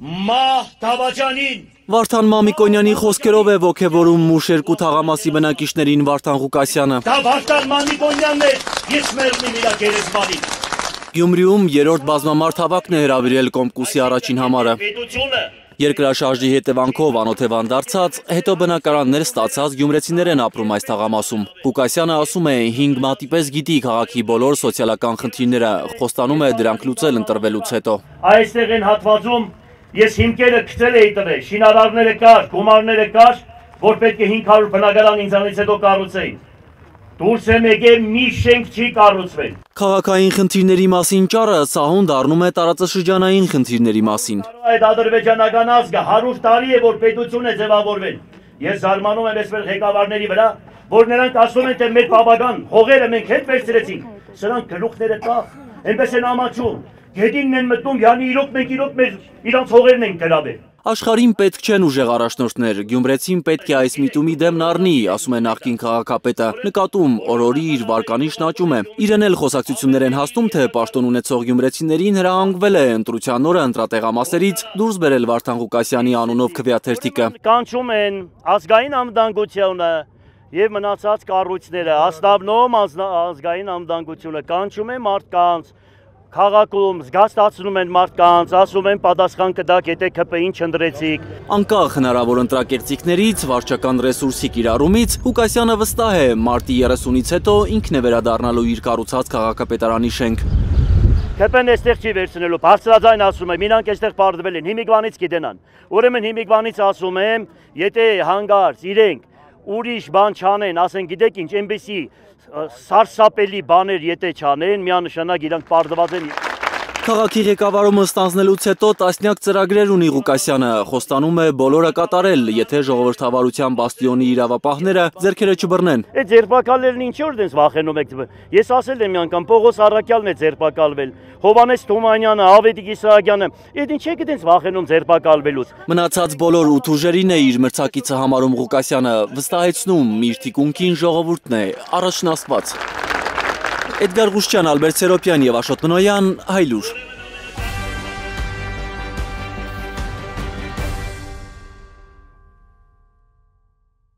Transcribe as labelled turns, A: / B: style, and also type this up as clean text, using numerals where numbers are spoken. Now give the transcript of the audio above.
A: Մահ Դավաճանին։
B: Վարդան Մամիկոնյանի խոսքերով է ոգևորում Մուշերկու թաղամասի բնակիչներին Վարդան Ղուկասյանը։
A: Դա Վարդան Մամիկոնյանն է, ես մերնիմ իրա գերեզմանին։
B: Գյումրիում երրորդ բազմամարդ հավաքն է հրավիրել Կոմկուսի առաջին համարը։ Երկրաշարժի հետևանքով անօթևան դարձած, հետո բնակարաններ ստացած գյումրեցիներ են ապրում այս թաղամասում։ Ղուկասյանը ասում է 5 մատի պես գիտի քաղաքի բոլոր սոցիալական խնդիրները, խոստանում է դրանք լուծել ընտրվելուց հետո։
A: Այստեղ են հատվածում ես հիմքերը գտել էի տվել, շինարարները կար, գումարները կար, որ պետք է 500 բնակարան ինձանից հետո կառուցեին։ Դուրս եմ եկել մի շենք չի կառուցվել։
B: Քաղաքային խնդիրների մասին ճառը սահուն դառնում է տարածաշրջանային խնդիրների մասին։
A: Այդ ադրբեջանական ազգը 100 տարի է որ պետություն է ձևավորվել։ Ես զարմանում եմ այսպես ղեկավարների վրա, որ նրանք ասում են թե մեր բավական հողերը մենք հետ վերցրեցինք։ Սրանք գլուխները տախ, այնպես են ամաչում։ Գետինն են մտնում, յանի իրոք մենք իրանց հողերն ենք գրավել։
B: Աշխարհին պետք չեն ուժեղ առաջնորդներ, գյումրեցին պետք է այս միտումի դեմն առնի, ասում է նախկին քաղաքապետը, նկատում օրորի իր վարկանիշն աճում է։ Իրեն էլ խոսակցություններ են հասնում, թե պաշտոն ունեցող գյումրեցիներին հրահանգվել է ընտրության օրը ընտրատեղամասերից դուրս բերել Վարդան Ղուկասյանի անունով քվեաթերթիկը։
A: Կանչում են ազգային անվտանգությունը եւ մնացած կառույցները, ասնավնոմ ազգային անվտանգությունը կանչում է մարդկանց Քաղաքում զգաստացնում են մարդկանց, ասում են պատասխան կտակ, եթե ԿՊ-ին չընտրեցիք։
B: Անկախ հնարավոր ընտրակերտիկներից, վարչական ռեսուրսի կիրառումից, Ղուկասյանը վստահ է, մարտի 30-ից հետո ինքն է վերադառնալու իր կառուցած քաղաքապետարանի շենք։
A: ԿՊ-ն այստեղ չի վերցնելու, բարձրաձայն ասում եմ, իրանք այստեղ պարտվել են, հիմիկվանից գիտենան։ Ուրեմն հիմիկվանից ասում եմ, եթե հանգարց իրենք ուրիշ բան չանեն, ասեն գիտեք ինչ, այնպեսի սարսափելի բաներ եթե չանեն, միանշանակ իրանք պարտված են։
B: Քաղաքի ղեկավարումը ստանձնելուց հետո տասնյակ ծրագրեր ունի Ղուկասյանը, խոստանում է բոլորը կատարել, եթե ժողովրդավարության բաստիոնի իրավապահները ձեռքերը չբռնեն։
A: Այդ ձերբակալներն ինչ որ դες վախենում եք։ Ես ասել եմ մի անգամ Պողոս Առաքյալն է ձերբակալվել, Հովանես Թումանյանը, Ավետիք Իսահակյանը, այդ ինչ եք դες վախենում ձերբակալվելուց։
B: Մնացած բոլոր ութուժերին է իր մրցակիցը համարում Ղուկասյանը, վստահեցնում իր թիկունքին ժողովուրդն է, առաջնաստված։ Էդգար Ղուշչյան, Ալբերտ Սերոպյան և Աշոտ Մնոյան, Հայլուր։